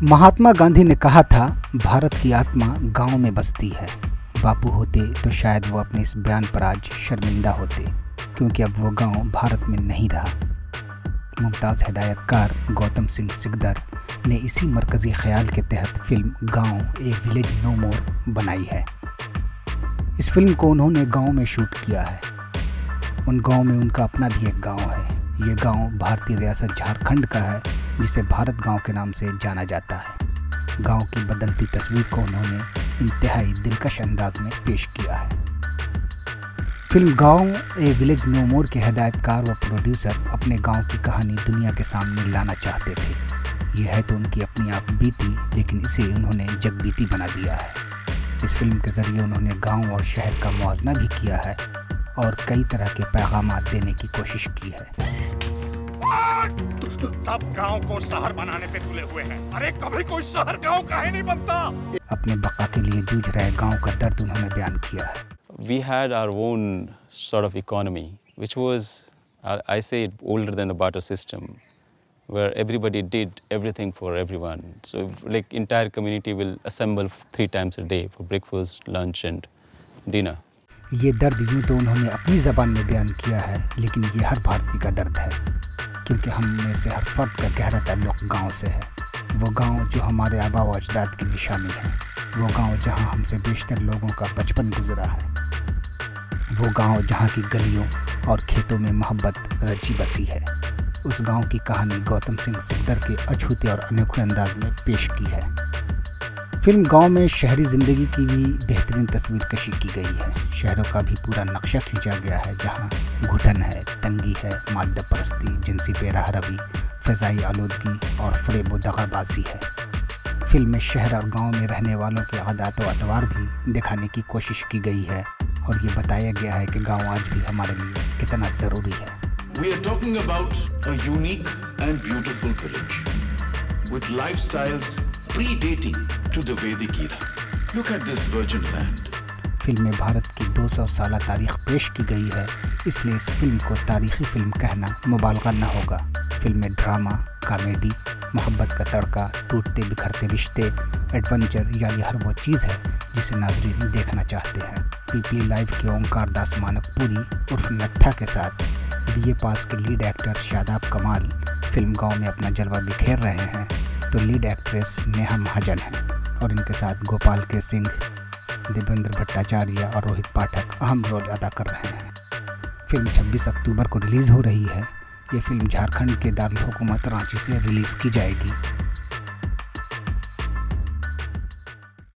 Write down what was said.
महात्मा गांधी ने कहा था, भारत की आत्मा गांव में बसती है। बापू होते तो शायद वो अपने इस बयान पर आज शर्मिंदा होते, क्योंकि अब वो गांव भारत में नहीं रहा। मुमताज़ हिदायतकार गौतम सिंह सिकदर ने इसी मरकज़ी ख्याल के तहत फिल्म गांव ए विलेज नो मोर बनाई है। इस फिल्म को उन्होंने गांव में शूट किया है। उन गांव में उनका अपना भी एक गांव है। ये गांव भारतीय रियासत झारखंड का है, जिसे भारत गांव के नाम से जाना जाता है। गांव की बदलती तस्वीर को उन्होंने इंतहाई दिलकश अंदाज में पेश किया है। फिल्म गांव ए विलेज नो मोर के हिदायतकार व प्रोड्यूसर अपने गांव की कहानी दुनिया के सामने लाना चाहते थे। यह है तो उनकी अपनी आप बीती, लेकिन इसे उन्होंने जगबीती बना दिया है। इस फिल्म के ज़रिए उन्होंने गांव और शहर का मुआवजा भी किया है और कई तरह के पैगामात देने की कोशिश की है। सब गांव को शहर बनाने पे तुले हुए हैं। अरे कभी कोई शहर गांव काहे नहीं बनता? अपने बका के लिए जूझ रहे गांव का दर्द उन्होंने बयान किया है। We had our own sort of economy, which was, I say, older than the barter system, where everybody did everything for everyone. So, like, entire community will assemble 3 times a day for breakfast, lunch, and dinner. ये दर्द यूँ तो उन्होंने अपनी ज़बान में बयान किया है, लेकिन ये हर भारतीय का दर्द है, क्योंकि हम में से हर फर्द का गहरा ताल्लुक गांव से है। वो गांव जो हमारे आबा व अजदाद की निशानी है, वो गांव जहां हमसे बेशतर लोगों का बचपन गुजरा है, वो गांव जहां की गलियों और खेतों में मोहब्बत रची बसी है। उस गांव की कहानी गौतम सिंह सिकदर के अछूते और अनोखे अंदाज में पेश की है। फिल्म गांव में शहरी ज़िंदगी की भी बेहतरीन तस्वीर कशी की गई है। शहरों का भी पूरा नक्शा खींचा गया है, जहां घुटन है, तंगी है, मादा परस्ती, जिनसी बेराहरवी, फ़िज़ाई आलूदगी और फ़रेब व दगाबाजी है। फिल्म में शहर और गांव में रहने वालों के आदात व अतवार भी दिखाने की कोशिश की गई है और ये बताया गया है कि गांव आज भी हमारे लिए कितना ज़रूरी है। We are talking about a unique and beautiful village with lifestyles predating to the Vedic era. Look at this virgin land. Film में भारत की 200 साल तारीख पेश की गई है, इसलिए इस फिल्म को तारीखी फिल्म कहना मुबालगा न होगा। फिल्म में ड्रामा, कॉमेडी, मोहब्बत का तड़का, टूटते बिखरते रिश्ते, एडवेंचर यानी हर वो चीज़ है जिसे नाजरीन देखना चाहते हैं। पीपली लाइव के ओंकार दास मानकपुरी उर्फ नत्था के साथ BA पास के लीड एक्टर शादाब कमाल फिल्म गांव में अपना जलवा बिखेर रहे हैं, तो लीड एक्ट्रेस नेहा महाजन है और इनके साथ गोपाल के सिंह, देवेंद्र भट्टाचार्य और रोहित पाठक अहम रोल अदा कर रहे हैं। फिल्म 26 अक्टूबर को रिलीज़ हो रही है। ये फिल्म झारखंड के दारुल हुकूमत रांची से रिलीज़ की जाएगी।